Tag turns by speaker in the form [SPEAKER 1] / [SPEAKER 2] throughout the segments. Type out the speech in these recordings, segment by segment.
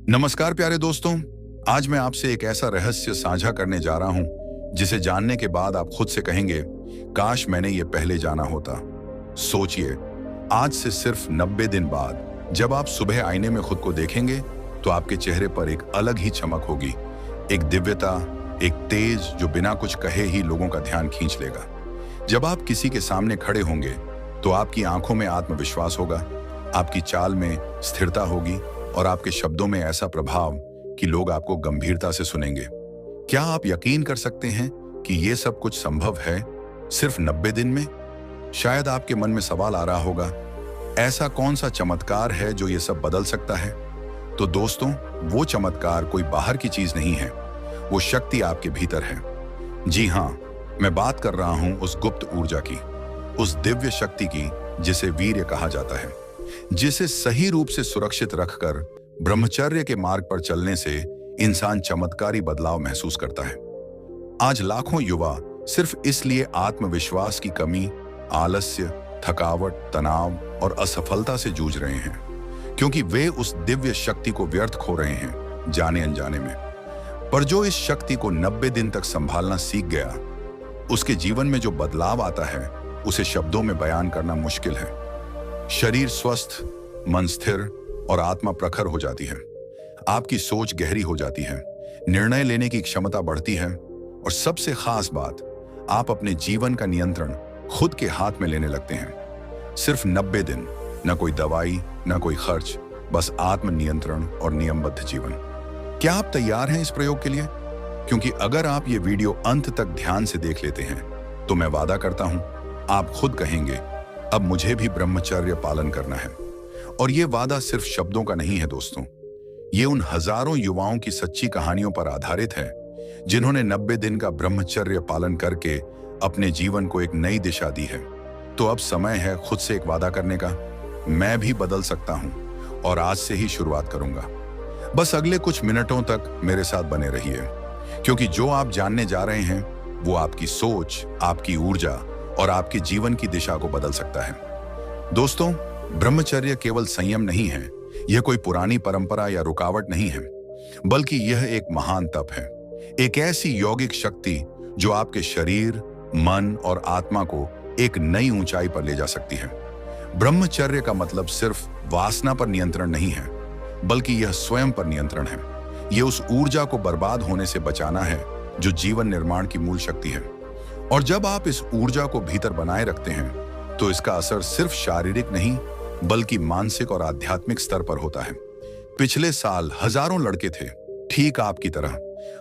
[SPEAKER 1] नमस्कार प्यारे दोस्तों। आज मैं आपसे एक ऐसा रहस्य साझा करने जा रहा हूं जिसे जानने के बाद आप खुद से कहेंगे, काश मैंने ये पहले जाना होता। सोचिए, आज से सिर्फ 90 दिन बाद जब आप सुबह आईने में खुद को देखेंगे तो आपके चेहरे पर एक अलग ही चमक होगी, एक दिव्यता, एक तेज जो बिना कुछ कहे ही लोगों का ध्यान खींच लेगा। जब आप किसी के सामने खड़े होंगे तो आपकी आंखों में आत्मविश्वास होगा, आपकी चाल में स्थिरता होगी और आपके शब्दों में ऐसा प्रभाव कि लोग आपको गंभीरता से सुनेंगे। क्या आप यकीन कर सकते हैं कि ये सब कुछ संभव है सिर्फ 90 दिन में? शायद आपके मन में सवाल आ रहा होगा, ऐसा कौन सा चमत्कार है जो ये सब बदल सकता है? तो दोस्तों, वो चमत्कार कोई बाहर की चीज नहीं है, वो शक्ति आपके भीतर है। जी हाँ, मैं बात कर रहा हूं उस गुप्त ऊर्जा की, उस दिव्य शक्ति की जिसे वीर्य कहा जाता है, जिसे सही रूप से सुरक्षित रखकर ब्रह्मचर्य के मार्ग पर चलने से इंसान चमत्कारी बदलाव महसूस करता है। आज लाखों युवा सिर्फ इसलिए आत्मविश्वास की कमी, आलस्य, थकावट, तनाव और असफलता से जूझ रहे हैं क्योंकि वे उस दिव्य शक्ति को व्यर्थ खो रहे हैं, जाने अनजाने में। पर जो इस शक्ति को 90 दिन तक संभालना सीख गया, उसके जीवन में जो बदलाव आता है उसे शब्दों में बयान करना मुश्किल है। शरीर स्वस्थ, मन स्थिर और आत्मा प्रखर हो जाती है। आपकी सोच गहरी हो जाती है, निर्णय लेने की क्षमता बढ़ती है और सबसे खास बात, आप अपने जीवन का नियंत्रण खुद के हाथ में लेने लगते हैं। सिर्फ 90 दिन, न कोई दवाई, न कोई खर्च, बस आत्म नियंत्रण और नियमबद्ध जीवन। क्या आप तैयार हैं इस प्रयोग के लिए? क्योंकि अगर आप ये वीडियो अंत तक ध्यान से देख लेते हैं तो मैं वादा करता हूं, आप खुद कहेंगे, अब मुझे भी ब्रह्मचर्य पालन करना है। और ये वादा सिर्फ शब्दों का नहीं है दोस्तों, ये उन हजारों युवाओं की सच्ची कहानियों पर आधारित है जिन्होंने 90 दिन का ब्रह्मचर्य पालन करके अपने जीवन को एक नई दिशा दी है। तो अब समय है खुद से एक वादा करने का, मैं भी बदल सकता हूं और आज से ही शुरुआत करूंगा। बस अगले कुछ मिनटों तक मेरे साथ बने रहिए, क्योंकि जो आप जानने जा रहे हैं वो आपकी सोच, आपकी ऊर्जा और आपके जीवन की दिशा को बदल सकता है। दोस्तों, ब्रह्मचर्य केवल संयम नहीं है, यह कोई पुरानी परंपरा या रुकावट नहीं है, बल्कि यह एक महान तप है, एक ऐसी यौगिक शक्ति जो आपके शरीर, मन और आत्मा को एक नई ऊंचाई पर ले जा सकती है। ब्रह्मचर्य का मतलब सिर्फ वासना पर नियंत्रण नहीं है, बल्कि यह स्वयं पर नियंत्रण है। यह उस ऊर्जा को बर्बाद होने से बचाना है जो जीवन निर्माण की मूल शक्ति है। और जब आप इस ऊर्जा को भीतर बनाए रखते हैं तो इसका असर सिर्फ शारीरिक नहीं बल्कि मानसिक और आध्यात्मिक स्तर पर होता है। पिछले साल हजारों लड़के थे, ठीक आपकी तरह,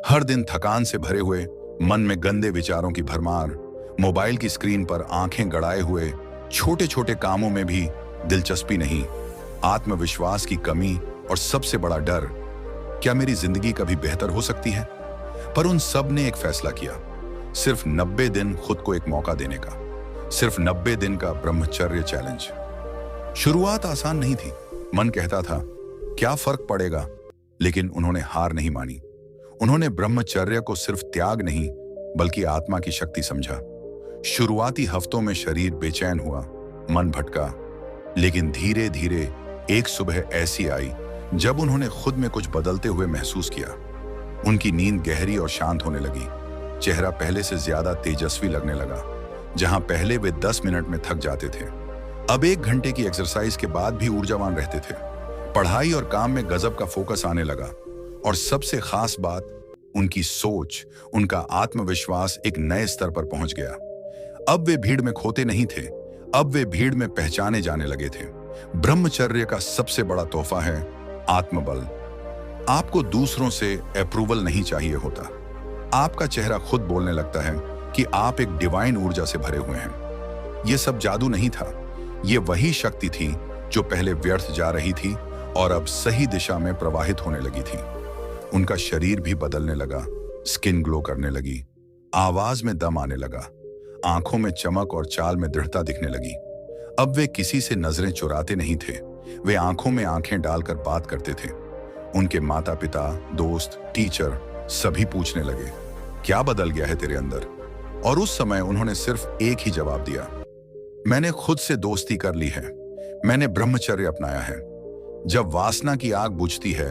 [SPEAKER 1] हर दिन थकान से भरे हुए, मन में गंदे विचारों की भरमार, मोबाइल की स्क्रीन पर आंखें गड़ाए हुए, छोटे छोटे कामों में भी दिलचस्पी नहीं, आत्मविश्वास की कमी और सबसे बड़ा डर, क्या मेरी जिंदगी कभी बेहतर हो सकती है? पर उन सब ने एक फैसला किया, सिर्फ 90 दिन खुद को एक मौका देने का, सिर्फ 90 दिन का ब्रह्मचर्य चैलेंज। शुरुआत आसान नहीं थी, मन कहता था क्या फर्क पड़ेगा, लेकिन उन्होंने हार नहीं मानी। उन्होंने ब्रह्मचर्य को सिर्फ त्याग नहीं बल्कि आत्मा की शक्ति समझा। शुरुआती हफ्तों में शरीर बेचैन हुआ, मन भटका, लेकिन धीरे धीरे एक सुबह ऐसी आई जब उन्होंने खुद में कुछ बदलते हुए महसूस किया। उनकी नींद गहरी और शांत होने लगी, चेहरा पहले से ज्यादा तेजस्वी लगने लगा। जहां पहले वे 10 मिनट में थक जाते थे, अब 1 घंटे की एक्सरसाइज के बाद भी ऊर्जावान रहते थे। पढ़ाई और काम में गजब का फोकस आने लगा और सबसे खास बात, उनकी सोच, उनका आत्मविश्वास एक नए स्तर पर पहुंच गया। अब वे भीड़ में खोते नहीं थे, अब वे भीड़ में पहचाने जाने लगे थे। ब्रह्मचर्य का सबसे बड़ा तोहफा है आत्मबल। आपको दूसरों से अप्रूवल नहीं चाहिए होता, आपका चेहरा खुद बोलने लगता है कि आप एक डिवाइन ऊर्जा से भरे हुए हैं। यह सब जादू नहीं था, यह वही शक्ति थी जो पहले व्यर्थ जा रही थी और अब सही दिशा में प्रवाहित होने लगी थी। उनका शरीर भी बदलने लगा, स्किन ग्लो करने लगी, आवाज में दम आने लगा, आंखों में चमक और चाल में दृढ़ता दिखने लगी। अब वे किसी से नजरें चुराते नहीं थे, वे आंखों में आंखें डालकर बात करते थे। उनके माता पिता, दोस्त, टीचर सभी पूछने लगे, क्या बदल गया है तेरे अंदर? और उस समय उन्होंने सिर्फ एक ही जवाब दिया, मैंने खुद से दोस्ती कर ली है, मैंने ब्रह्मचर्य अपनाया है। जब वासना की आग बुझती है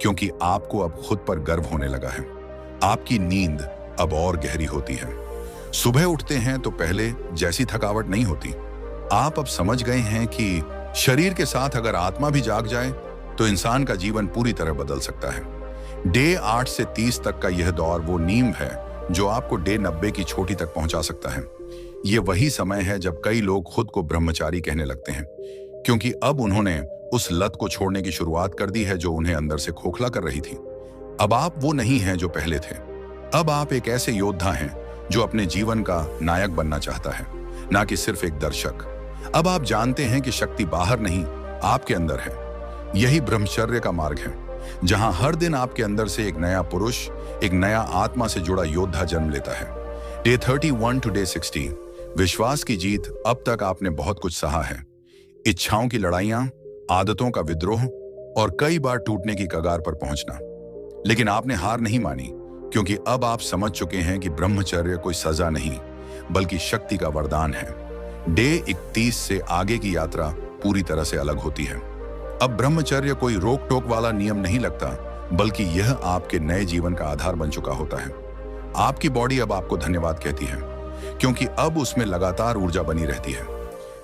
[SPEAKER 1] क्योंकि आपको अब खुद पर गर्व होने लगा है। आपकी नींद अब और गहरी होती है। सुबह उठते हैं तो पहले जैसी थकावट नहीं होती। आप अब समझ गए हैं कि शरीर के साथ अगर आत्मा भी जाग जाए तो इंसान का जीवन पूरी तरह बदल सकता है। डे 8 से 30 तक का यह दौर वो नींव है जो आपको डे 90 की चोटी तक पहुंचा सकता है। ये वही समय है जब कई लोग खुद को ब्रह्मचारी कहने लगते हैं, क्योंकि अब उन्होंने उस लत को छोड़ने की शुरुआत कर दी है जो उन्हें अंदर से खोखला कर रही थी। अब आप वो नहीं हैं जो पहले थे। अब आप एक ऐसे योद्धा हैं जो अपने जीवन का नायक बनना चाहता है, ना कि सिर्फ एक दर्शक। अब आप जानते हैं कि शक्ति बाहर नहीं, आपके अंदर है। यही ब्रह्मचर्य का मार्ग है, जहां हर दिन आपके अंदर से एक नया पुरुष, एक नया आत्मा से जुड़ा योद्धा जन्म लेता है। डे 31 टू डे 60, विश्वास की जीत। अब तक आपने बहुत कुछ सहा है। इच्छाओं की लड़ाइयां, आदतों का विद्रोह और कई बार टूटने की कगार पर पहुंचना। लेकिन आपने हार नहीं मानी, क्योंकि अब आप समझ चुके हैं कि ब्रह्मचर्य कोई सजा नहीं, बल्कि शक्ति का वरदान है। डे 31 से आगे की यात्रा पूरी तरह से अलग होती है। अब ब्रह्मचर्य कोई रोक टोक वाला नियम नहीं लगता, बल्कि यह आपके नए जीवन का आधार बन चुका होता है। आपकी बॉडी अब आपको धन्यवाद कहती है, क्योंकि अब उसमें लगातार ऊर्जा बनी रहती है।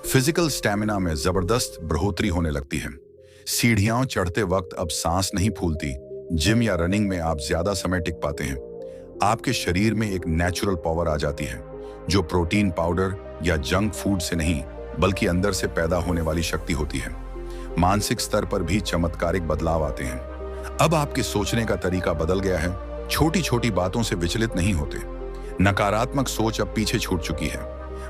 [SPEAKER 1] फिजिकल स्टैमिना में जबरदस्त बढ़ोतरी होने लगती है। सीढ़ियां चढ़ते वक्त अब सांस नहीं फूलती। जिम या रनिंग में आप ज्यादा समय टिक पाते हैं। आपके शरीर में एक नेचुरल पावर आ जाती है, जो प्रोटीन पाउडर या जंक फूड से नहीं, बल्कि अंदर से पैदा होने वाली शक्ति होती है। मानसिक स्तर पर भी चमत्कारिक बदलाव आते हैं। अब आपके सोचने का तरीका बदल गया है। छोटी छोटी बातों से विचलित नहीं होते। नकारात्मक सोच अब पीछे छूट चुकी है।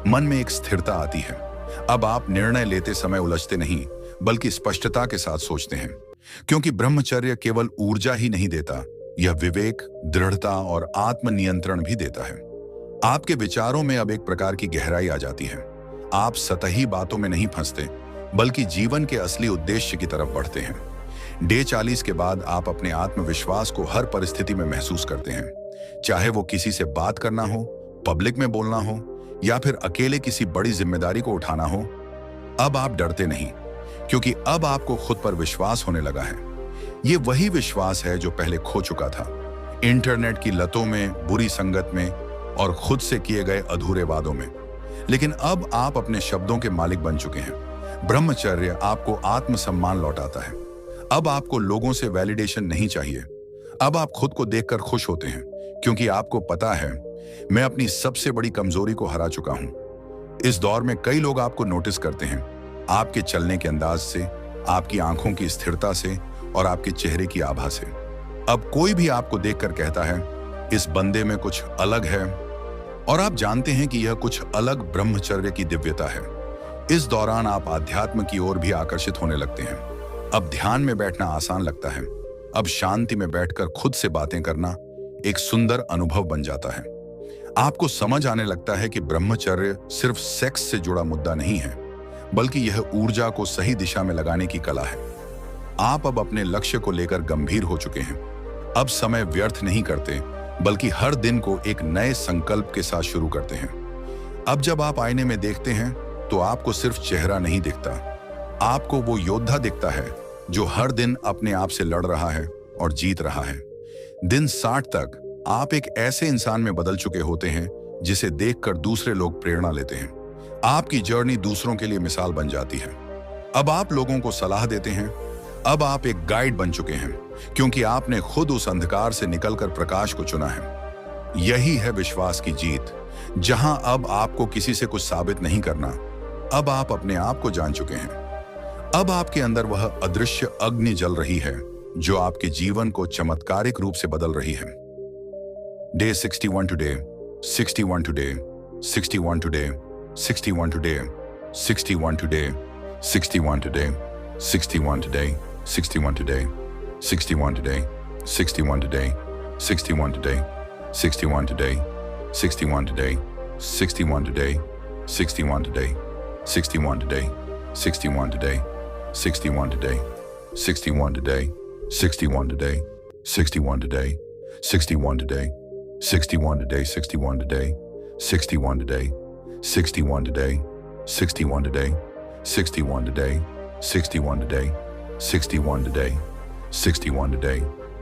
[SPEAKER 1] मन में एक स्थिरता आती है। अब आप निर्णय लेते समय उलझते नहीं, बल्कि स्पष्टता के साथ सोचते हैं, क्योंकि ब्रह्मचर्य केवल ऊर्जा ही नहीं देता, यह विवेक, दृढ़ता और आत्मनियंत्रण भी देता है। आपके विचारों में अब एक प्रकार की गहराई आ जाती है। आप सतही बातों में नहीं फंसते, बल्कि जीवन के असली उद्देश्य की तरफ बढ़ते हैं। डे 40 के बाद आप अपने आत्मविश्वास को हर परिस्थिति में महसूस करते हैं, चाहे वो किसी से बात करना हो, पब्लिक में बोलना हो, या फिर अकेले किसी बड़ी जिम्मेदारी को उठाना हो। अब आप डरते नहीं, क्योंकि अब आपको खुद पर विश्वास होने लगा है। ये वही विश्वास है जो पहले खो चुका था, इंटरनेट की लतों में, बुरी संगत में और खुद से किए गए अधूरे वादों में। लेकिन अब आप अपने शब्दों के मालिक बन चुके हैं। ब्रह्मचर्य आपको आत्मसम्मान लौटाता है। अब आपको लोगों से वैलिडेशन नहीं चाहिए। अब आप खुद को देखकर खुश होते हैं, क्योंकि आपको पता है, मैं अपनी सबसे बड़ी कमजोरी को हरा चुका हूं। इस दौर में कई लोग आपको नोटिस करते हैं, आपके चलने के अंदाज से, आपकी आंखों की स्थिरता से और आपके चेहरे की आभा से। अब कोई भी आपको देखकर कहता है, इस बंदे में कुछ अलग है, और आप जानते हैं कि यह कुछ अलग ब्रह्मचर्य की दिव्यता है। इस दौरान आप आध्यात्म की ओर भी आकर्षित होने लगते हैं। अब ध्यान में बैठना आसान लगता है। अब शांति में बैठकर खुद से बातें करना एक सुंदर अनुभव बन जाता है। आपको समझ आने लगता है कि ब्रह्मचर्य सिर्फ सेक्स से जुड़ा मुद्दा नहीं है, बल्कि यह ऊर्जा को सही दिशा में लगाने की कला है। आप अब अपने लक्ष्य को लेकर गंभीर हो चुके हैं। अब समय व्यर्थ नहीं करते, बल्कि हर दिन को एक नए संकल्प के साथ शुरू करते हैं। अब जब आप आईने में देखते हैं तो आपको सिर्फ चेहरा नहीं दिखता, आपको वो योद्धा दिखता है जो हर दिन अपने आप से लड़ रहा है और जीत रहा है। दिन 60 तक आप एक ऐसे इंसान में बदल चुके होते हैं जिसे देखकर दूसरे लोग प्रेरणा लेते हैं। आपकी जर्नी दूसरों के लिए मिसाल बन जाती है। अब आप लोगों को सलाह देते हैं। अब आप एक गाइड बन चुके हैं, क्योंकि आपने खुद उस अंधकार से निकलकर प्रकाश को चुना है। यही है विश्वास की जीत, जहां अब आपको किसी से कुछ साबित नहीं करना। अब आप अपने आप को जान चुके हैं। अब आपके अंदर वह अदृश्य अग्नि जल रही है जो आपके जीवन को चमत्कारिक रूप से बदल रही है। Day 61 today, 61 today, 61 today, 61 today, 61 today, 61 today, 61 today, 61 today, 61 today, 61 today, 61 today, 61 today, 61 today, 61 today, 61 today, 61 today, 61 today, 61 today, 61 today, 61 today, 61 today, 61 today, 61 today, 61 today, 61 today, 61 today, 61 today, 61 today, 61 today, 61 today, 61 today,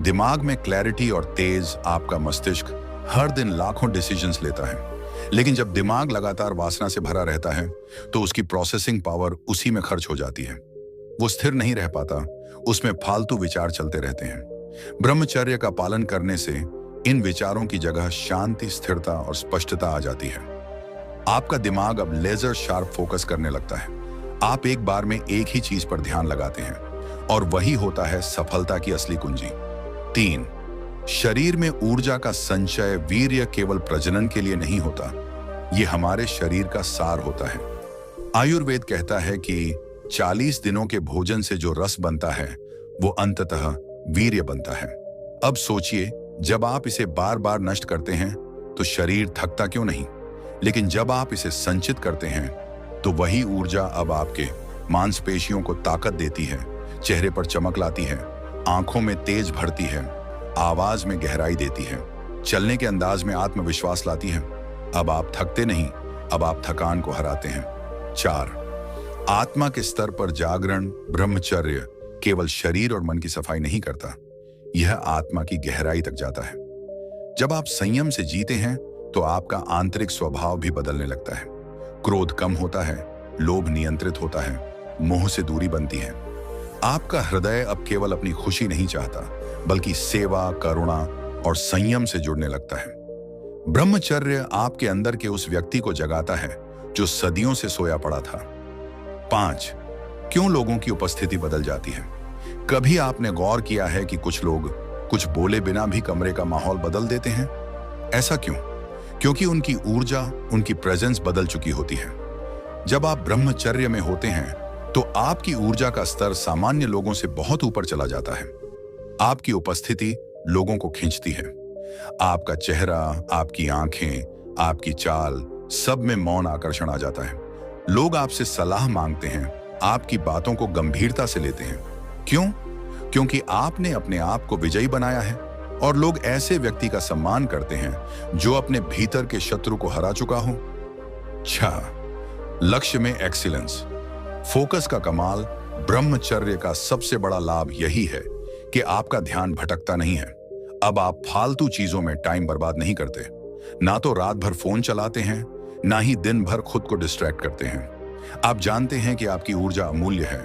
[SPEAKER 1] दिमाग में clarity और तेज आपका मस्तिष्क हर दिन लाखों decisions लेता है, लेकिन जब दिमाग लगातार वासना से भरा रहता है तो उसकी प्रोसेसिंग पावर उसी में खर्च हो जाती है। वो स्थिर नहीं रह पाता, उसमें फालतू विचार चलते रहते हैं। ब्रह्मचर्य का पालन करने से इन विचारों की जगह शांति, स्थिरता और स्पष्टता आ जाती है। आपका दिमाग अब लेजर शार्प फोकस करने लगता है। आप एक बार में एक ही चीज पर ध्यान लगाते हैं और वही होता है सफलता की असली कुंजी। 3, शरीर में ऊर्जा का संचय वीर्य केवल प्रजनन के लिए नहीं होता, ये हमारे शरीर का सार होता है। आयुर्वेद कहता है कि 40 दिनों के भोजन से जो रस बनता है वो अंततः वीर्य बनता है। अब सोचिए, जब आप इसे बार बार नष्ट करते हैं तो शरीर थकता क्यों नहीं, लेकिन जब आप इसे संचित करते हैं तो वही ऊर्जा अब आपके मांसपेशियों को ताकत देती है, चेहरे पर चमक लाती है, आंखों में तेज भरती है, आवाज में गहराई देती है, चलने के अंदाज में आत्मविश्वास लाती है। अब आप थकते नहीं, अब आप थकान को हराते हैं। 4, आत्मा के स्तर पर जागरण ब्रह्मचर्य केवल शरीर और मन की सफाई नहीं करता, यह आत्मा की गहराई तक जाता है। जब आप संयम से जीते हैं तो आपका आंतरिक स्वभाव भी बदलने लगता है। क्रोध कम होता है, लोभ नियंत्रित होता है, मोह से दूरी बनती है। आपका हृदय अब केवल अपनी खुशी नहीं चाहता, बल्कि सेवा, करुणा और संयम से जुड़ने लगता है। ब्रह्मचर्य आपके अंदर के उस व्यक्ति को जगाता है जो सदियों से सोया पड़ा था। 5, क्यों लोगों की उपस्थिति बदल जाती है? कभी आपने गौर किया है कि कुछ लोग कुछ बोले बिना भी कमरे का माहौल बदल देते हैं? ऐसा क्यों? क्योंकि उनकी ऊर्जा, उनकी प्रेजेंस बदल चुकी होती है। जब आप ब्रह्मचर्य में होते हैं तो आपकी ऊर्जा का स्तर सामान्य लोगों से बहुत ऊपर चला जाता है। आपकी उपस्थिति लोगों को खींचती है। आपका चेहरा, आपकी आंखें, आपकी चाल, सब में मौन आकर्षण आ जाता है। लोग आपसे सलाह मांगते हैं, आपकी बातों को गंभीरता से लेते हैं। क्यों? क्योंकि आपने अपने आप को विजयी बनाया है और लोग ऐसे व्यक्ति का सम्मान करते हैं जो अपने भीतर के शत्रु को हरा चुका हो। 6, लक्ष्य में एक्सीलेंस। फोकस का कमाल। ब्रह्मचर्य का सबसे बड़ा लाभ यही है कि आपका ध्यान भटकता नहीं है। अब आप फालतू चीजों में टाइम बर्बाद नहीं करते। ना तो रात भर फोन चलाते हैं, ना ही दिन भर खुद को डिस्ट्रैक्ट करते हैं। आप जानते हैं कि आपकी ऊर्जा अमूल्य है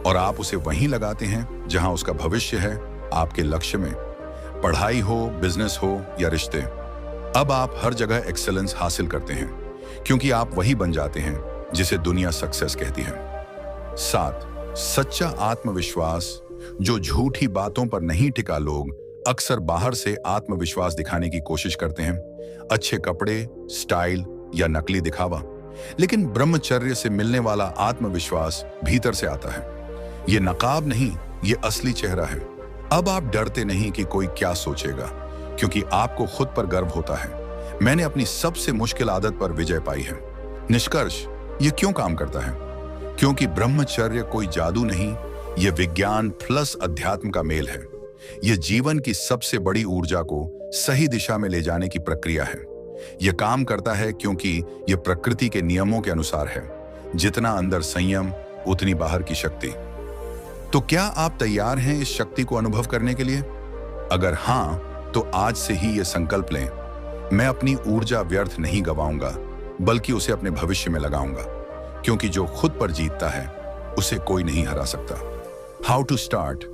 [SPEAKER 1] और आप उसे वहीं लगाते हैं जहां उसका भविष्य है, आपके लक्ष्य में। पढ़ाई हो, बिजनेस हो या रिश्ते, अब आप हर जगह एक्सेलेंस हासिल करते हैं क्योंकि आप वही बन जाते हैं जिसे दुनिया सक्सेस कहती है। 7, सच्चा आत्मविश्वास। जो झूठी बातों पर नहीं टिका लोग अक्सर बाहर से आत्मविश्वास दिखाने की कोशिश करते हैं, अच्छे कपड़े, स्टाइल या नकली दिखावा। लेकिन ब्रह्मचर्य से मिलने वाला आत्मविश्वास भीतर से आता है। ये नकाब नहीं, ये असली चेहरा है। अब आप डरते नहीं कि कोई क्या सोचेगा, क्योंकि आपको खुद पर गर्व होता है। मैंने अपनी सबसे मुश्किल आदत पर विजय पाई है। निष्कर्ष, ये क्यों काम करता है? क्योंकि ब्रह्मचर्य कोई जादू नहीं, ये विज्ञान प्लस अध्यात्म का मेल है। ये जीवन की सबसे बड़ी ऊर्जा को सही दिशा में ले जाने की प्रक्रिया है। यह काम करता है क्योंकि यह प्रकृति के नियमों के अनुसार है। जितना अंदर संयम, उतनी बाहर की शक्ति। तो क्या आप तैयार हैं इस शक्ति को अनुभव करने के लिए? अगर हां, तो आज से ही यह संकल्प लें, मैं अपनी ऊर्जा व्यर्थ नहीं गवाऊंगा, बल्कि उसे अपने भविष्य में लगाऊंगा। क्योंकि जो खुद पर जीतता है उसे कोई नहीं हरा सकता। How to start?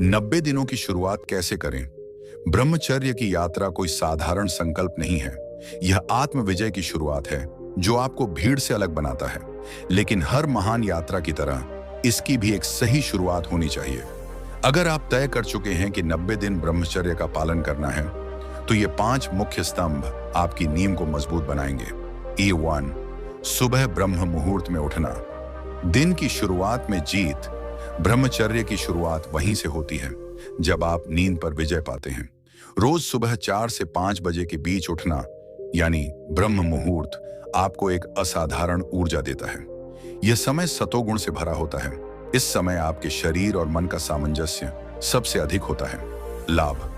[SPEAKER 1] 90 दिनों की शुरुआत कैसे करें? ब्रह्मचर्य की यात्रा कोई साधारण संकल्प नहीं है। यह आत्म विजय की शुरुआत है जो आपको भीड़ से अलग बनाता है। लेकिन हर महान यात्रा की तरह इसकी भी एक सही शुरुआत होनी चाहिए। अगर आप तय कर चुके हैं कि 90 दिन ब्रह्मचर्य का पालन करना है, तो ये 5 मुख्य स्तंभ आपकी नींव को मजबूत बनाएंगे। E1, सुबह ब्रह्म मुहूर्त में उठना। दिन की शुरुआत में जीत। ब्रह्मचर्य की शुरुआत वहीं से होती है जब आप नींद पर विजय पाते हैं। रोज सुबह 4 से 5 बजे के बीच उठना, यानी ब्रह्म मुहूर्त, आपको एक असाधारण ऊर्जा देता है। यह समय सतोगुण से भरा होता है। इस समय आपके शरीर और मन का सामंजस्य सबसे अधिक होता है। लाभ: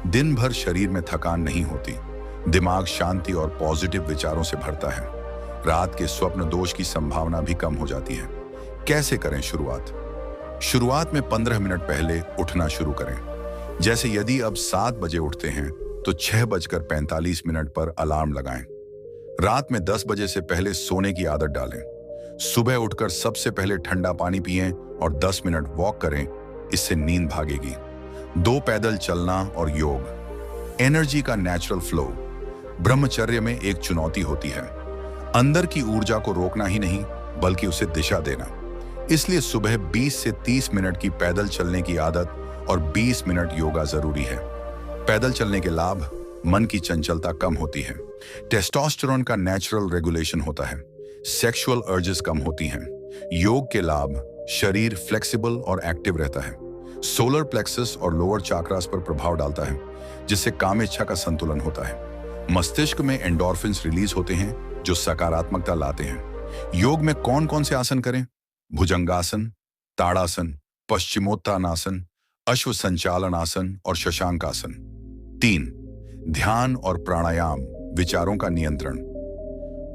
[SPEAKER 1] दिन भर शरीर में थकान नहीं होती, दिमाग शांति और पॉजिटिव विचारों से भरता है। रात के स्वप्न दोष की संभावना भी कम हो जाती है। कैसे करें शुरुआत? शुरुआत में 15 मिनट पहले उठना शुरू करें। जैसे यदि अब 7 बजे उठते हैं तो 6:45 पर अलार्म लगाएं। रात में 10 बजे से पहले सोने की आदत डालें। सुबह उठकर सबसे पहले ठंडा पानी पिएं और 10 मिनट वॉक करें, इससे नींद भागेगी। 2 पैदल चलना और योग। एनर्जी का नेचुरल फ्लो। ब्रह्मचर्य में एक चुनौती होती है, अंदर की ऊर्जा को रोकना ही नहीं बल्कि उसे दिशा देना। इसलिए सुबह 20 से 30 मिनट की पैदल चलने की आदत और 20 मिनट योगा जरूरी है। पैदल चलने के लाभ: मन की चंचलता कम होती है, टेस्टोस्टेरोन का नेचुरल रेगुलेशन होता है, सेक्सुअल अर्जेस कम होती हैं। योग के लाभ: शरीर फ्लेक्सिबल और एक्टिव रहता है, सोलर प्लेक्सस और लोअर चाक्रास पर प्रभाव डालता है, जिससे काम इच्छा का संतुलन होता है। मस्तिष्क में एंडोर्फिन्स रिलीज होते हैं जो सकारात्मकता लाते हैं। योग में कौन कौन से आसन करें? भुजंगासन, ताड़ासन, पश्चिमोत्तानासन, अश्व संचालन आसन और शशांकासन। 3. ध्यान और प्राणायाम, विचारों का नियंत्रण।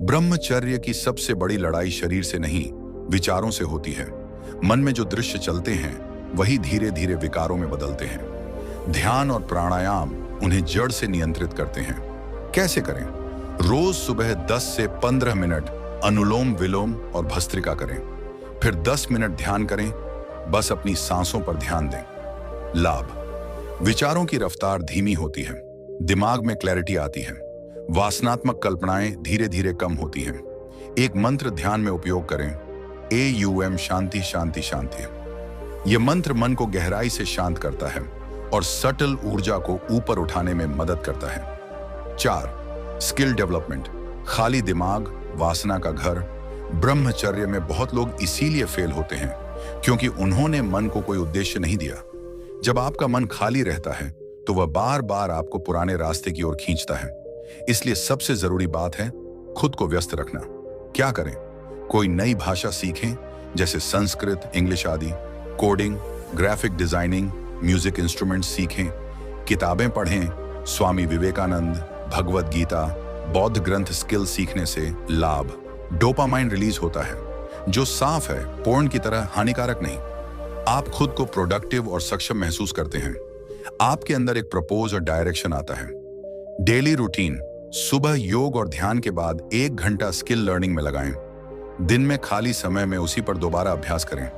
[SPEAKER 1] ब्रह्मचर्य की सबसे बड़ी लड़ाई शरीर से नहीं, विचारों से होती है। मन में जो दृश्य चलते हैं वही धीरे धीरे विकारों में बदलते हैं। ध्यान और प्राणायाम उन्हें जड़ से नियंत्रित करते हैं। कैसे करें? रोज सुबह 10 से 15 मिनट अनुलोम विलोम और भस्त्रिका करें, फिर 10 मिनट ध्यान करें। बस अपनी सांसों पर ध्यान दें। लाभ: विचारों की रफ्तार धीमी होती है, दिमाग में क्लैरिटी आती है, वासनात्मक कल्पनाएं धीरे धीरे कम होती हैं। एक मंत्र ध्यान में उपयोग करें, AUM शांति शांति शांति। यह मंत्र मन को गहराई से शांत करता है और सटल ऊर्जा को ऊपर उठाने में मदद करता है। 4. स्किल डेवलपमेंट, खाली दिमाग वासना का घर। ब्रह्मचर्य में बहुत लोग इसीलिए फेल होते हैं क्योंकि उन्होंने मन को कोई उद्देश्य नहीं दिया। जब आपका मन खाली रहता है तो वह बार बार आपको पुराने रास्ते की ओर खींचता है। इसलिए सबसे जरूरी बात है खुद को व्यस्त रखना। क्या करें? कोई नई भाषा सीखें, जैसे संस्कृत, इंग्लिश आदि। Coding, graphic designing, music instrument सीखें। किताबें पढ़ें, स्वामी विवेकानंद, भगवद गीता, बौद्ध ग्रंथ। स्किल सीखने से लाभ: डोपामाइन रिलीज होता है जो साफ है, पोर्न की तरह हानिकारक नहीं। आप खुद को प्रोडक्टिव और सक्षम महसूस करते हैं। आपके अंदर एक प्रपोज और डायरेक्शन आता है। डेली रूटीन: सुबह योग और ध्यान के बाद 1 घंटा स्किल लर्निंग में लगाएं। दिन में खाली समय में उसी पर दोबारा अभ्यास करें।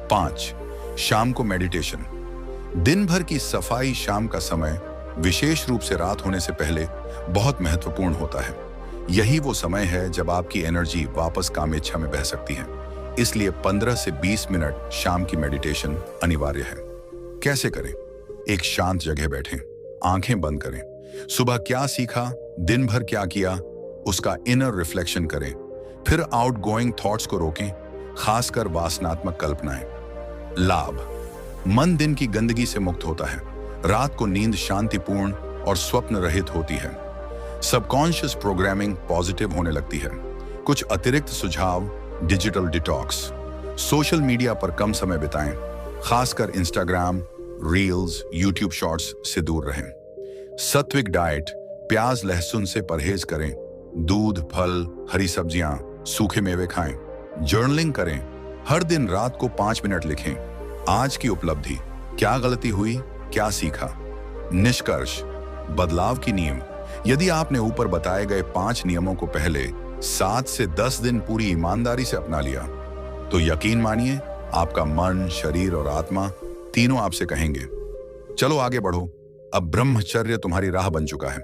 [SPEAKER 1] 5. शाम को मेडिटेशन। दिन भर की सफाई शाम का समय, विशेष रूप से रात होने से पहले, बहुत महत्वपूर्ण होता है। यही वो समय है जब आपकी एनर्जी वापस काम इच्छा में बह सकती है। इसलिए 15 से 20 मिनट शाम की मेडिटेशन अनिवार्य है। कैसे करें? एक शांत जगह बैठें, आंखें बंद करें। सुबह क्या सीखा, दिन भर क्या किया, उसका इनर रिफ्लेक्शन करें। फिर आउटगोइंग थॉट्स को रोकें, खासकर वासनात्मक कल्पनाएं। लाभ: मन दिन की गंदगी से मुक्त होता है, रात को नींद शांतिपूर्ण और स्वप्न रहित होती है। सबकॉन्शियस प्रोग्रामिंग पॉजिटिव होने लगती है। कुछ अतिरिक्त सुझाव: डिजिटल डिटॉक्स, सोशल मीडिया पर कम समय बिताएं, खासकर इंस्टाग्राम, रील्स, यूट्यूब शॉर्ट्स से दूर रहें। सात्विक डाइट, प्याज लहसुन से परहेज करें, दूध, फल, हरी सब्जियां, सूखे मेवे खाएं। जर्नलिंग करें, हर दिन रात को 5 मिनट लिखें। आज की उपलब्धि, क्या गलती हुई, क्या सीखा। निष्कर्ष: बदलाव की नींव। यदि आपने ऊपर बताए गए 5 नियमों को पहले 7 से 10 दिन पूरी ईमानदारी से अपना लिया तो यकीन मानिए आपका मन, शरीर और आत्मा तीनों आपसे कहेंगे, चलो आगे बढ़ो। अब ब्रह्मचर्य तुम्हारी राह बन चुका है।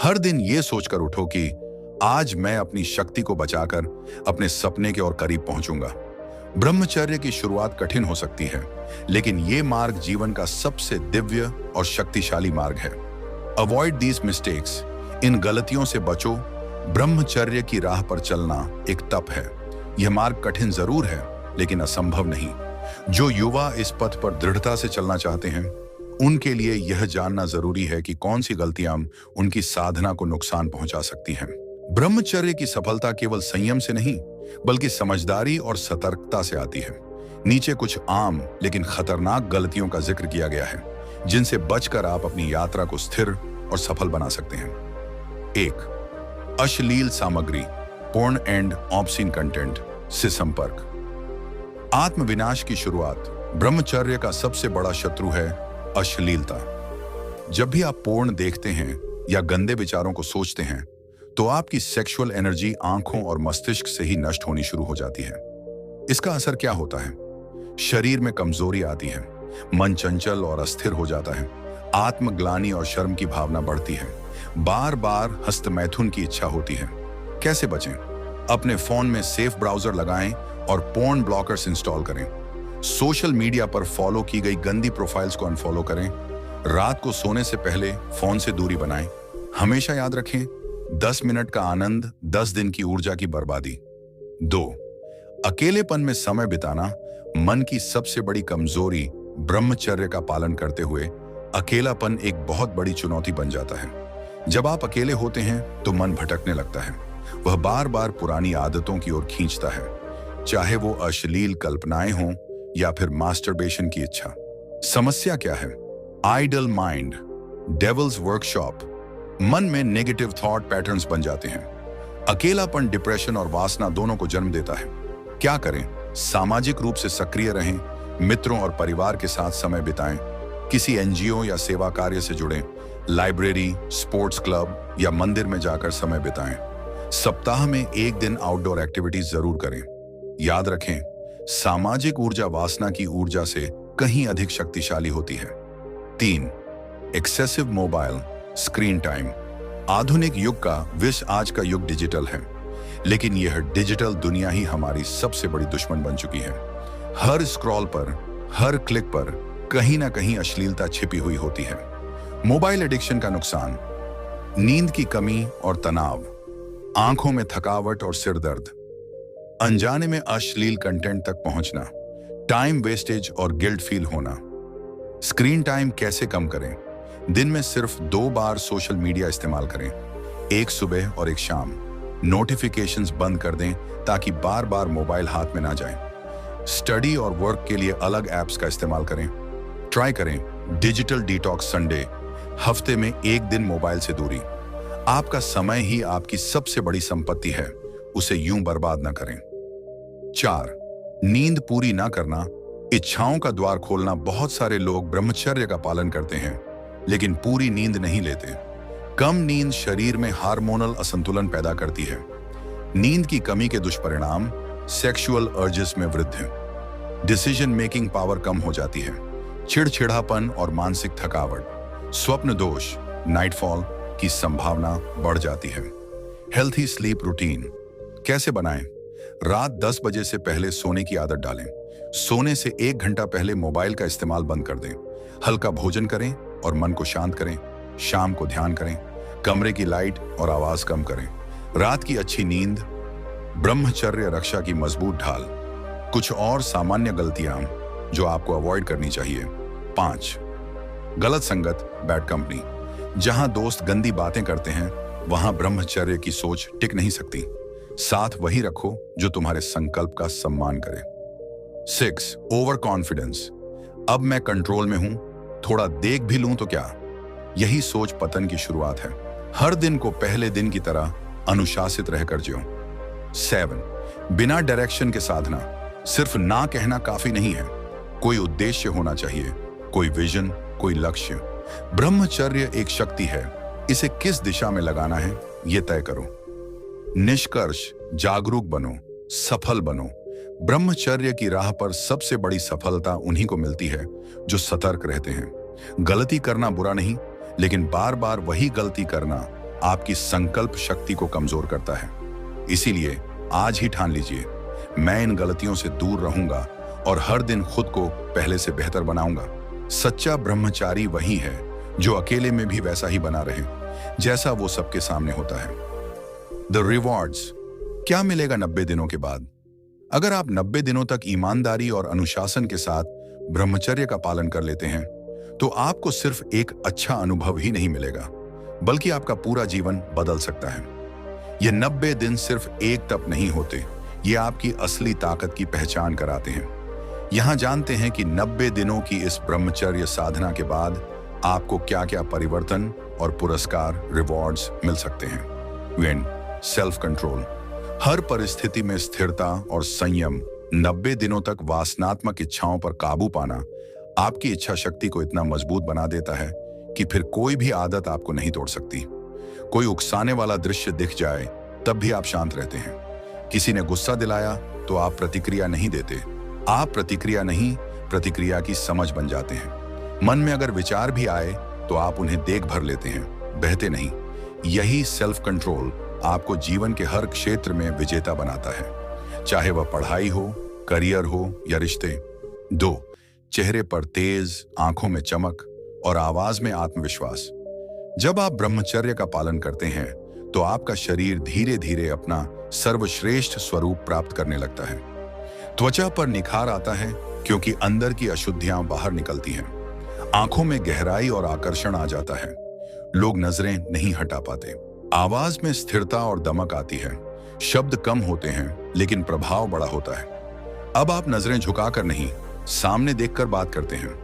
[SPEAKER 1] हर दिन ये सोचकर उठो कि आज मैं अपनी शक्ति को बचाकर अपने सपने के और करीब पहुंचूंगा। ब्रह्मचर्य की शुरुआत कठिन हो सकती है, लेकिन ये मार्ग जीवन का सबसे दिव्य और शक्तिशाली मार्ग है। अवॉइड दीज मिस्टेक्स, इन गलतियों से बचो। ब्रह्मचर्य की राह पर चलना एक तप है। यह मार्ग कठिन जरूर है, लेकिन असंभव नहीं। जो युवा इस पथ पर दृढ़ता से चलना चाहते हैं, उनके लिए यह जानना जरूरी है कि कौन सी गलतियां उनकी साधना को नुकसान पहुंचा सकती हैं। ब्रह्मचर्य की सफलता केवल संयम से नहीं, बल्कि समझदारी और सतर्कता से आती है। नीचे कुछ आम लेकिन खतरनाक गलतियों का जिक्र किया गया है, जिनसे बचकर आप अपनी यात्रा को स्थिर और सफल बना सकते हैं। 1. अश्लील सामग्री, पोर्न एंड ऑब्सीन कंटेंट से संपर्क। आत्मविनाश की शुरुआत। ब्रह्मचर्य का सबसे बड़ा शत्रु है अश्लीलता। जब भी आप पोर्न देखते हैं या गंदे विचारों को सोचते हैं तो आपकी सेक्सुअल एनर्जी आंखों और मस्तिष्क से ही नष्ट होनी शुरू हो जाती है। इसका असर क्या होता है? शरीर में कमजोरी आती है, मन चंचल और अस्थिर हो जाता है, आत्मग्लानि और शर्म की भावना बढ़ती है, बार बार हस्तमैथुन की इच्छा होती है। कैसे बचें? अपने फोन में सेफ ब्राउजर लगाएं और पोर्न ब्लॉकर्स इंस्टॉल करें। सोशल मीडिया पर फॉलो की गई गंदी प्रोफाइल्स को अनफॉलो करें। रात को सोने से पहले फोन से दूरी बनाएं। हमेशा याद रखें, 10 मिनट का आनंद 10 दिन की ऊर्जा की बर्बादी। 2. अकेलेपन में समय बिताना मन की सबसे बड़ी कमजोरी। ब्रह्मचर्य का पालन करते हुए अकेलापन एक बहुत बड़ी चुनौती बन जाता है। जब आप अकेले होते हैं तो मन भटकने लगता है। वह बार बार पुरानी आदतों की ओर खींचता है, चाहे वो अश्लील कल्पनाएं हों या फिर मास्टरबेशन की इच्छा। समस्या क्या है? Idle mind, devil's workshop. मन में नेगेटिव थॉट पैटर्न्स बन जाते हैं। अकेलापन डिप्रेशन और वासना दोनों को जन्म देता है। क्या करें? सामाजिक रूप से सक्रिय रहें, मित्रों और परिवार के साथ समय बिताएं, किसी एनजीओ या सेवा कार्य से जुड़ें, लाइब्रेरी, स्पोर्ट्स क्लब या मंदिर में जाकर समय बिताएं। सप्ताह में 1 दिन आउटडोर एक्टिविटीज जरूर करें। याद रखें, सामाजिक ऊर्जा वासना की ऊर्जा से कहीं अधिक शक्तिशाली होती है। 3. Excessive mobile screen time. आधुनिक युग का विष आज का युग डिजिटल है, लेकिन यह डिजिटल दुनिया ही हमारी सबसे बड़ी दुश्मन बन चुकी है। हर स्क्रॉल पर, हर क्लिक पर कहीं ना कहीं अश्लीलता छिपी हुई होती है। मोबाइल एडिक्शन का नुकसान: नींद की कमी और तनाव, आंखों में थकावट और सिर दर्द, अनजाने में अश्लील कंटेंट तक पहुंचना, टाइम वेस्टेज और गिल्ट फील होना। स्क्रीन टाइम कैसे कम करें? दिन में सिर्फ 2 बार सोशल मीडिया इस्तेमाल करें, एक सुबह और एक शाम। नोटिफिकेशंस बंद कर दें ताकि बार बार मोबाइल हाथ में ना जाए। स्टडी और वर्क के लिए अलग ऐप्स का इस्तेमाल करें। ट्राई करें डिजिटल डिटॉक्स संडे, हफ्ते में 1 दिन मोबाइल से दूरी। आपका समय ही आपकी सबसे बड़ी संपत्ति है, उसे यूं बर्बाद ना करें। 4. नींद पूरी ना करना इच्छाओं का द्वार खोलना। बहुत सारे लोग ब्रह्मचर्य का पालन करते हैं लेकिन पूरी नींद नहीं लेते। कम नींद शरीर में हार्मोनल असंतुलन पैदा करती है। नींद की कमी के दुष्परिणाम: सेक्सुअल अर्जेस में वृद्धि, डिसीजन मेकिंग पावर कम हो जाती है, चिड़चिड़ापन और मानसिक थकावट, स्वप्न दोष, नाइटफॉल की संभावना बढ़ जाती है। हेल्थी स्लीप रूटीन कैसे बनाएं? रात 10 बजे से पहले सोने की आदत डालें। सोने से 1 घंटा पहले मोबाइल का इस्तेमाल बंद कर दें। हल्का भोजन करें और मन को शांत करें। शाम को ध्यान करें। कमरे की लाइट और आवाज कम करें। रात की अच्छी नींद ब्रह्मचर्य रक्षा की मजबूत ढाल। कुछ और सामान्य गलतियां जो आपको अवॉइड करनी चाहिए। 5. गलत संगत, बैड कंपनी। जहां दोस्त गंदी बातें करते हैं वहां ब्रह्मचर्य की सोच टिक नहीं सकती। साथ वही रखो जो तुम्हारे संकल्प का सम्मान करे। 6. Over confidence. अब मैं कंट्रोल में हूं, थोड़ा देख भी लूं तो क्या? यही सोच पतन की शुरुआत है। हर दिन को पहले दिन की तरह अनुशासित रहकर जियो। 7. बिना डायरेक्शन के साधना। सिर्फ ना कहना काफी नहीं है, कोई उद्देश्य होना चाहिए, कोई विजन, कोई लक्ष्य। ब्रह्मचर्य एक शक्ति है, इसे किस दिशा में लगाना है यह तय करो। निष्कर्ष: जागरूक बनो, सफल बनो। ब्रह्मचर्य की राह पर सबसे बड़ी सफलता उन्हीं को मिलती है जो सतर्क रहते हैं। गलती करना बुरा नहीं, लेकिन बार बार वही गलती करना आपकी संकल्प शक्ति को कमजोर करता है। इसीलिए आज ही ठान लीजिए, मैं इन गलतियों से दूर रहूंगा और हर दिन खुद को पहले से बेहतर बनाऊंगा। सच्चा ब्रह्मचारी वही है जो अकेले में भी वैसा ही बना रहे जैसा वो सबके सामने होता है। The rewards. क्या मिलेगा 90 दिनों के बाद? अगर आप 90 दिनों तक ईमानदारी और अनुशासन के साथ ब्रह्मचर्य का पालन कर लेते हैं तो आपको सिर्फ एक अच्छा अनुभव ही नहीं मिलेगा, बल्कि आपका पूरा जीवन बदल सकता है। ये 90 दिन सिर्फ एक तप नहीं होते, ये आपकी असली ताकत की पहचान कराते हैं। यहां जानते हैं कि 90 दिनों की इस ब्रह्मचर्य साधना के बाद आपको क्या क्या परिवर्तन और पुरस्कार, रिवॉर्ड्स मिल सकते हैं। Win, self control. हर परिस्थिति में स्थिरता और संयम। 90 दिनों तक वासनात्मक इच्छाओं पर काबू पाना आपकी इच्छा शक्ति को इतना मजबूत बना देता है कि फिर कोई भी आदत आपको नहीं तोड़ सकती। कोई उकसाने वाला दृश्य दिख जाए तब भी आप शांत रहते हैं। किसी ने गुस्सा दिलाया तो आप प्रतिक्रिया नहीं देते। आप प्रतिक्रिया नहीं, प्रतिक्रिया की समझ बन जाते हैं। मन में अगर विचार भी आए तो आप उन्हें देख भर लेते हैं, बहते नहीं। यही सेल्फ कंट्रोल आपको जीवन के हर क्षेत्र में विजेता बनाता है, चाहे वह पढ़ाई हो, करियर हो या रिश्ते। 2, चेहरे पर तेज, आंखों में चमक और आवाज में आत्मविश्वास। जब आप ब्रह्मचर्य का पालन करते हैं तो आपका शरीर धीरे धीरे अपना सर्वश्रेष्ठ स्वरूप प्राप्त करने लगता है। त्वचा पर निखार आता है क्योंकि अंदर की अशुद्धियां बाहर निकलती हैं। आंखों में गहराई और आकर्षण आ जाता है, लोग नजरें नहीं हटा पाते। आवाज में स्थिरता और दमक आती है, शब्द कम होते हैं लेकिन प्रभाव बड़ा होता है। अब आप नजरें झुकाकर नहीं, सामने देखकर बात करते हैं,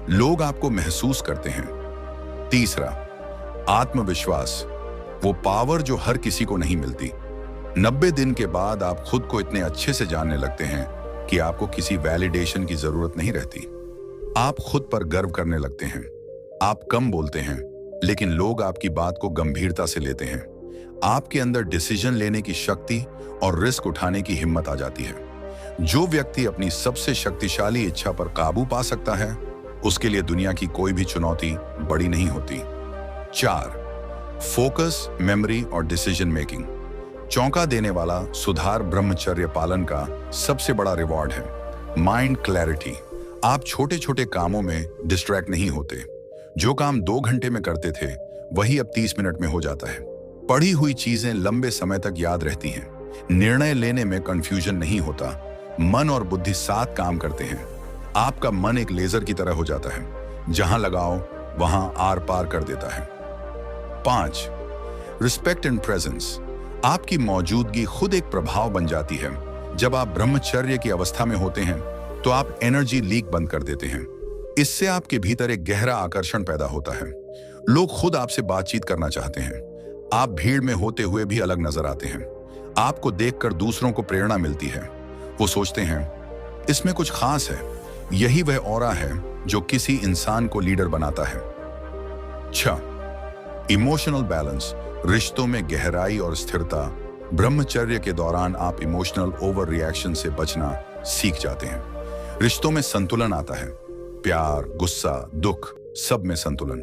[SPEAKER 1] लोग आपको महसूस करते हैं। 3, आत्मविश्वास, वो पावर जो हर किसी को नहीं मिलती। 90 दिन के बाद आप खुद को इतने अच्छे से जानने लगते हैं कि आपको किसी वैलिडेशन की जरूरत नहीं रहती। आप खुद पर गर्व करने लगते हैं। आप कम बोलते हैं लेकिन लोग आपकी बात को गंभीरता से लेते हैं। आपके अंदर डिसीजन लेने की शक्ति और रिस्क उठाने की हिम्मत आ जाती है। जो व्यक्ति अपनी सबसे शक्तिशाली इच्छा पर काबू पा सकता है, उसके लिए दुनिया की कोई भी चुनौती बड़ी नहीं होती। 4, फोकस, मेमोरी और डिसीजन मेकिंग। चौंका देने वाला सुधार ब्रह्मचर्य पालन का सबसे बड़ा रिवॉर्ड है। Mind clarity. आप छोटे छोटे कामों में डिस्ट्रैक्ट नहीं होते। जो काम 2 घंटे में करते थे वही अब 30 मिनट में हो जाता है। पढ़ी हुई चीजें लंबे समय तक याद रहती हैं। निर्णय लेने में कंफ्यूजन नहीं होता। मन और बुद्धि साथ काम करते हैं। आपका मन एक लेजर की तरह हो जाता है, जहां लगाओ वहां आर पार कर देता है। 5, रिस्पेक्ट एंड प्रेजेंस। आपकी मौजूदगी खुद एक प्रभाव बन जाती है। जब आप ब्रह्मचर्य की अवस्था में होते हैं तो आप एनर्जी लीक बंद कर देते हैं। इससे आपके भीतर एक गहरा आकर्षण पैदा होता है। लोग खुद आपसे बातचीत करना चाहते हैं। आप भीड़ में होते हुए भी अलग नजर आते हैं। आपको देखकर दूसरों को प्रेरणा मिलती है। वो सोचते हैं इसमें कुछ खास है। यही वह ऑरा है जो किसी इंसान को लीडर बनाता है। 6, इमोशनल बैलेंस। रिश्तों में गहराई और स्थिरता। ब्रह्मचर्य के दौरान आप इमोशनल ओवर रिएक्शन से बचना सीख जाते हैं। रिश्तों में संतुलन आता है। प्यार, गुस्सा, दुख, सब में संतुलन।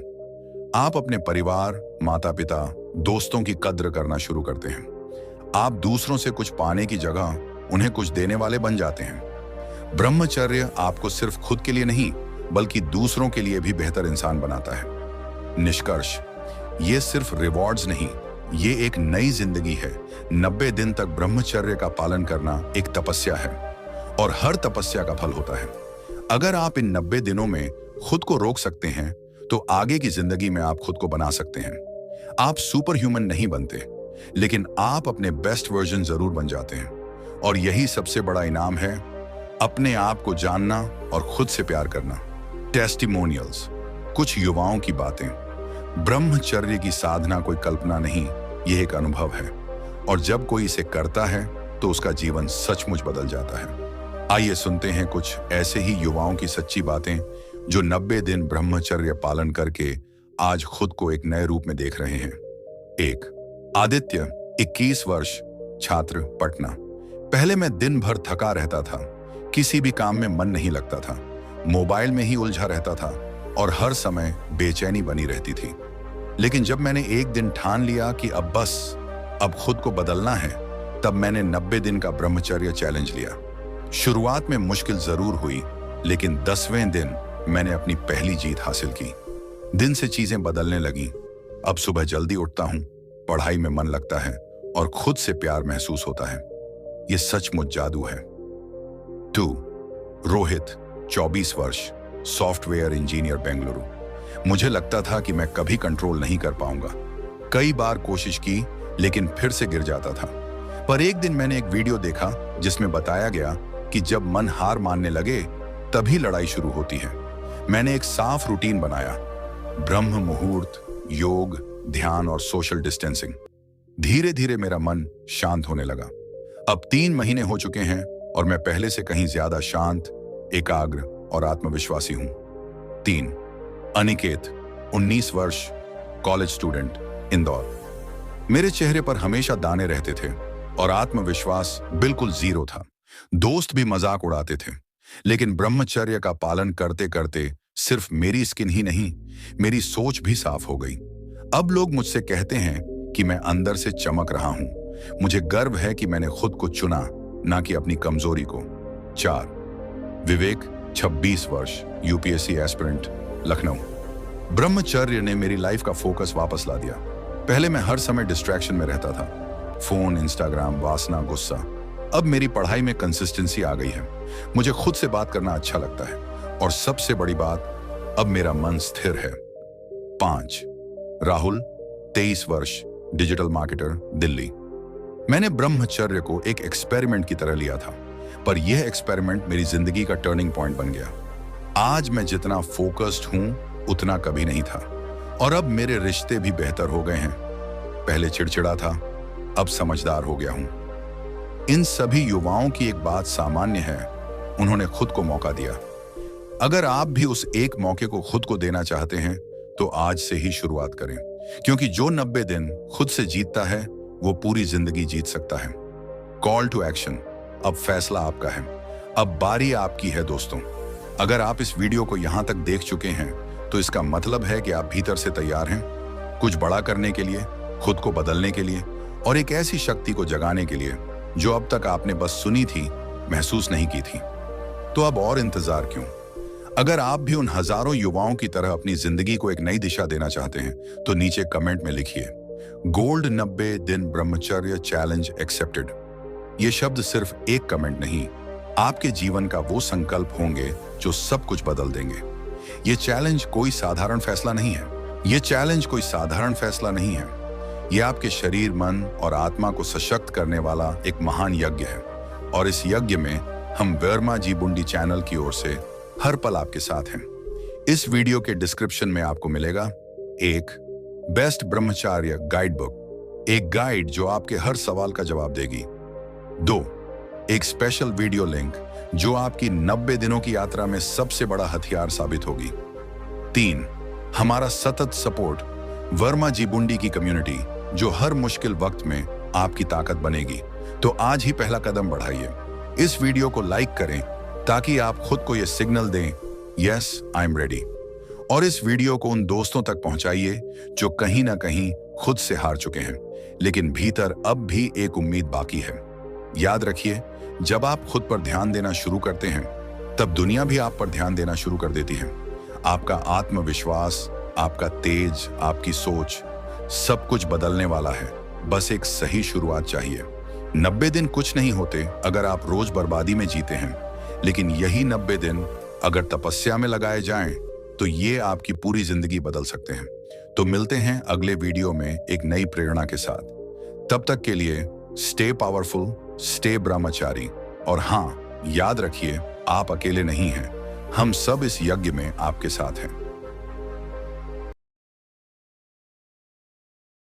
[SPEAKER 1] आप अपने परिवार, माता पिता, दोस्तों की कद्र करना शुरू करते हैं। आप दूसरों से कुछ पाने की जगह उन्हें कुछ देने वाले बन जाते हैं। ब्रह्मचर्य आपको सिर्फ खुद के लिए नहीं बल्कि दूसरों के लिए भी बेहतर इंसान बनाता है। निष्कर्ष, ये सिर्फ रिवॉर्ड्स नहीं, ये एक नई जिंदगी है। 90 दिन तक ब्रह्मचर्य का पालन करना एक तपस्या है और हर तपस्या का फल होता है। अगर आप इन 90 दिनों में खुद को रोक सकते हैं तो आगे की जिंदगी में आप खुद को बना सकते हैं। आप सुपर ह्यूमन नहीं बनते, लेकिन आप अपने बेस्ट वर्जन जरूर बन जाते हैं। और यही सबसे बड़ा इनाम है, अपने आप को जानना और खुद से प्यार करना। टेस्टिमोनियल्स, कुछ युवाओं की बातें। ब्रह्मचर्य की साधना कोई कल्पना नहीं, यह एक अनुभव है और जब कोई इसे करता है तो उसका जीवन सचमुच बदल जाता है। आइए सुनते हैं कुछ ऐसे ही युवाओं की सच्ची बातें जो 90 दिन ब्रह्मचर्य पालन करके आज खुद को एक नए रूप में देख रहे हैं। 1, आदित्य, 21 वर्ष, छात्र, पटना। पहले मैं दिन भर थका रहता था, किसी भी काम में मन नहीं लगता था, मोबाइल में ही उलझा रहता था और हर समय बेचैनी बनी रहती थी। लेकिन जब मैंने एक दिन ठान लिया कि अब खुद को बदलना है, तब मैंने 90 दिन का ब्रह्मचर्य चैलेंज लिया। शुरुआत में मुश्किल जरूर हुई, लेकिन 10वें दिन मैंने अपनी पहली जीत हासिल की। दिन से चीजें बदलने लगी। अब सुबह जल्दी उठता हूं, पढ़ाई में मन लगता है और खुद से प्यार महसूस होता है। यह सचमुच जादू है। 2, रोहित, 24 वर्ष, सॉफ्टवेयर इंजीनियर, बेंगलुरु। मुझे लगता था कि मैं कभी कंट्रोल नहीं कर पाऊंगा। कई बार कोशिश की लेकिन फिर से गिर जाता था। पर एक दिन मैंने एक वीडियो देखा जिसमें बताया गया कि जब मन हार मानने लगे तभी लड़ाई शुरू होती है। मैंने एक साफ रूटीन बनाया, ब्रह्म मुहूर्त, योग, ध्यान और सोशल डिस्टेंसिंग। धीरे धीरे मेरा मन शांत होने लगा। अब 3 महीने हो चुके हैं और मैं पहले से कहीं ज्यादा शांत, एकाग्र और आत्मविश्वासी हूं। 3, अनिकेत, 19 वर्ष, कॉलेज स्टूडेंट, इंदौर। मेरे चेहरे पर हमेशा दाने रहते थे और आत्मविश्वास बिल्कुल जीरो था। दोस्त भी मजाक उड़ाते थे, लेकिन ब्रह्मचर्य का पालन करते करते सिर्फ मेरी स्किन ही नहीं, मेरी सोच भी साफ हो गई। अब लोग मुझसे कहते हैं कि मैं अंदर से चमक रहा हूं। मुझे गर्व है कि मैंने खुद को चुना, ना कि अपनी कमजोरी को। 4, विवेक, 26 वर्ष, यूपीएससी एस्पिरेंट, लखनऊ। ब्रह्मचर्य ने मेरी लाइफ का फोकस वापस ला दिया। पहले मैं हर समय डिस्ट्रैक्शन में रहता था, फोन, इंस्टाग्राम, वासना, गुस्सा। अब मेरी पढ़ाई में कंसिस्टेंसी आ गई है। मुझे खुद से बात करना अच्छा लगता है और सबसे बड़ी बात, अब मेरा मन स्थिर है। 5, राहुल, 23 वर्ष, डिजिटल मार्केटर, दिल्ली। मैंने ब्रह्मचर्य को एक एक्सपेरिमेंट की तरह लिया था, पर यह एक्सपेरिमेंट मेरी जिंदगी का टर्निंग पॉइंट बन गया। आज मैं जितना फोकस्ड हूं उतना कभी नहीं था, और अब मेरे रिश्ते भी बेहतर हो गए हैं। पहले चिड़चिड़ा था, अब समझदार हो गया हूं। इन सभी युवाओं की एक बात सामान्य है, उन्होंने खुद को मौका दिया। अगर आप भी उस एक मौके को खुद को देना चाहते हैं तो आज से ही शुरुआत करें, क्योंकि जो 90 दिन खुद से जीतता है वो पूरी जिंदगी जीत सकता है। कॉल टू एक्शन, अब फैसला आपका है, अब बारी आपकी है दोस्तों। अगर आप इस वीडियो को यहां तक देख चुके हैं तो इसका मतलब है कि आप भीतर से तैयार हैं, कुछ बड़ा करने के लिए, खुद को बदलने के लिए, और एक ऐसी शक्ति को जगाने के लिए जो अब तक आपने बस सुनी थी, महसूस नहीं की थी। तो अब और इंतजार क्यों? अगर आप भी उन हजारों युवाओं की तरह अपनी जिंदगी को एक नई दिशा देना चाहते हैं तो नीचे कमेंट में लिखिए, गोल्ड 90 दिन ब्रह्मचर्य चैलेंज एक्सेप्टेड। ये शब्द सिर्फ एक कमेंट नहीं, आपके जीवन का वो संकल्प होंगे जो सब कुछ बदल देंगे। ये चैलेंज कोई साधारण फैसला नहीं है। ये चैलेंज कोई साधारण फैसला नहीं है। ये आपके शरीर, मन और आत्मा को सशक्त करने वाला एक महान यज्ञ है, और इस यज्ञ में हम वर्मा जी बुंडी चैनल की ओर से हर पल आपके साथ हैं। इस वीडियो के डिस्क्रिप्शन में आपको मिलेगा एक बेस्ट ब्रह्मचर्य गाइड बुक, एक गाइड जो आपके हर सवाल का जवाब देगी। 2, एक स्पेशल वीडियो लिंक जो आपकी 90 दिनों की यात्रा में सबसे बड़ा हथियार साबित होगी। 3, हमारा सतत सपोर्ट, वर्मा जी बुंडी की कम्युनिटी जो हर मुश्किल वक्त में आपकी ताकत बनेगी। तो आज ही पहला कदम बढ़ाइए, इस वीडियो को लाइक करें ताकि आप खुद को यह सिग्नल दें, यस आई एम रेडी। और इस वीडियो को उन दोस्तों तक पहुंचाइए जो कहीं ना कहीं खुद से हार चुके हैं, लेकिन भीतर अब भी एक उम्मीद बाकी है। याद रखिए, जब आप खुद पर ध्यान देना शुरू करते हैं तब दुनिया भी आप पर ध्यान देना शुरू कर देती है। आपका आत्मविश्वास, आपका तेज, आपकी सोच, सब कुछ बदलने वाला है। बस एक सही शुरुआत चाहिए। 90 दिन कुछ नहीं होते अगर आप रोज बर्बादी में जीते हैं, लेकिन यही 90 दिन अगर तपस्या में लगाए जाएं तो ये आपकी पूरी जिंदगी बदल सकते हैं। तो मिलते हैं अगले वीडियो में एक नई प्रेरणा के साथ। तब तक के लिए स्टे पावरफुल, स्टे ब्रह्मचारी, और हाँ, याद रखिए, आप अकेले नहीं हैं। हम सब इस यज्ञ में आपके साथ हैं।